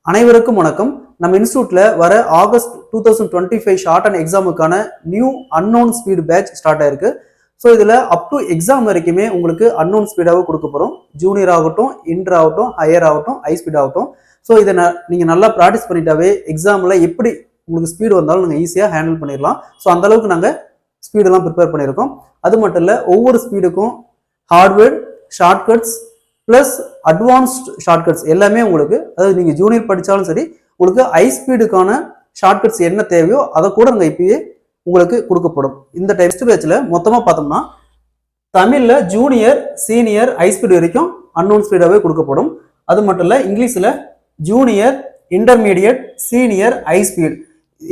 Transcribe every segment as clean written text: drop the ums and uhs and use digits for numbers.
அனைவருக்கும் வணக்கம். நம்ம இன்ஸ்டியூட்ல வர ஆகஸ்ட் 2025 ஷார்ட் அண்ட் எக்ஸாமுக்கான new unknown speed batch start ஆயிருக்கு. ஸோ இதில் அப் டு எக்ஸாம் வரைக்குமே உங்களுக்கு அன்னோன் ஸ்பீடாக கொடுக்க போகிறோம். ஜூனியர் ஆகட்டும், இன்டர் ஆகட்டும், ஹையர் ஆகட்டும், ஹை ஸ்பீட் ஆகட்டும். ஸோ இதை நீங்கள் நல்லா ப்ராக்டிஸ் பண்ணிட்டாவே எக்ஸாமில் எப்படி உங்களுக்கு ஸ்பீடு வந்தாலும் நீங்கள் ஈஸியாக ஹேண்டில் பண்ணிடலாம். ஸோ அந்த அளவுக்கு நாங்கள் ஸ்பீடெல்லாம் ப்ரிப்பேர் பண்ணியிருக்கோம். அது மட்டும் இல்லை, ஒவ்வொரு ஸ்பீடுக்கும் hardware, shortcuts plus advanced shortcuts எல்லாமே உங்களுக்கு, அதாவது நீங்கள் ஜூனியர் படித்தாலும் சரி, உங்களுக்கு ஹை ஸ்பீடுக்கான ஷார்ட்கட்ஸ் என்ன தேவையோ அதை கூட நாங்கள் இப்பயே உங்களுக்கு கொடுக்கப்படும். இந்த டெஸ்ட் பேட்சில் மொத்தமாக பார்த்தோம்னா தமிழில் ஜூனியர், சீனியர், ஹை ஸ்பீடு வரைக்கும் அன்னோன் ஸ்பீடாகவே கொடுக்கப்படும். அது மட்டும் இல்லை, இங்கிலீஷில் junior, intermediate, senior, high speed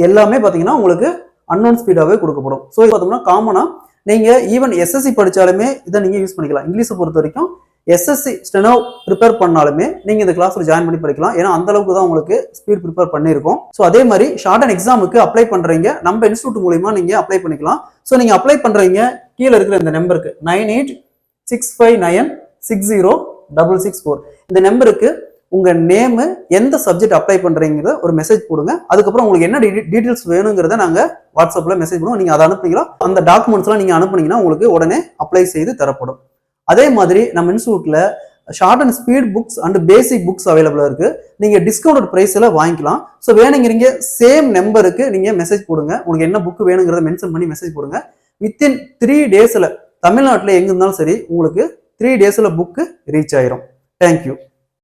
எல்லாமே பார்த்தீங்கன்னா உங்களுக்கு அன்னோன் ஸ்பீடாகவே கொடுக்கப்படும். ஸோ பார்த்தோம்னா காமனாக நீங்கள் ஈவன் எஸ்எஸ்சி படித்தாலுமே இதை நீங்கள் யூஸ் பண்ணிக்கலாம். இங்கிலீஷை பொறுத்த வரைக்கும் எஸ்எஸ்சி ஸ்டெனோ ப்ரிப்பேர் பண்ணாலுமே நீங்கள் இந்த கிளாஸில் ஜாயின் பண்ணி படிக்கலாம். ஏன்னா அந்த அளவுக்கு தான் உங்களுக்கு ஸ்பீட் ப்ரிப்பேர் பண்ணியிருக்கோம். ஸோ அதே மாதிரி ஷார்ட் அண்ட் எக்ஸாமுக்கு அப்ளை பண்ணுறீங்க நம்ம இன்ஸ்டியூட் மூலியமாக நீங்கள் அப்ளை பண்ணிக்கலாம். ஸோ நீங்கள் அப்ளை பண்ணுறீங்க கீழே இருக்கிற இந்த நம்பருக்கு 9865960664 இந்த நம்பருக்கு உங்கள் நேமு, எந்த சப்ஜெக்ட் அப்ளை பண்ணுறீங்கிறத ஒரு மெசேஜ் போடுங்க. அதுக்கப்புறம் உங்களுக்கு என்ன டீட்டெயில்ஸ் வேணுங்கிறத நாங்கள் வாட்ஸ்அப்பில் மெசேஜ் பண்ணுவோம். நீங்கள் அதை அனுப்புனீங்களா, அந்த டாக்குமெண்ட்ஸ்லாம் நீங்கள் அனுப்புனீங்கன்னா உங்களுக்கு உடனே அப்ளை செய்து தரப்படும். அதே மாதிரி நம்ம இன்ஸ்டியூட்ல short and speed books and basic books அவைலபிளா இருக்கு. நீங்க டிஸ்கவுண்ட் பிரைஸ்ல வாங்கிக்கலாம். ஸோ வேணுங்கிறீங்க சேம் நம்பருக்கு நீங்க மெசேஜ் போடுங்க. உங்களுக்கு என்ன புக் வேணுங்கிறத மென்ஷன் பண்ணி மெசேஜ் போடுங்க. வித்தின் 3 daysல தமிழ்நாட்டில் எங்க இருந்தாலும் சரி உங்களுக்கு 3 daysல புக்கு ரீச் ஆயிரும். தேங்க்யூ.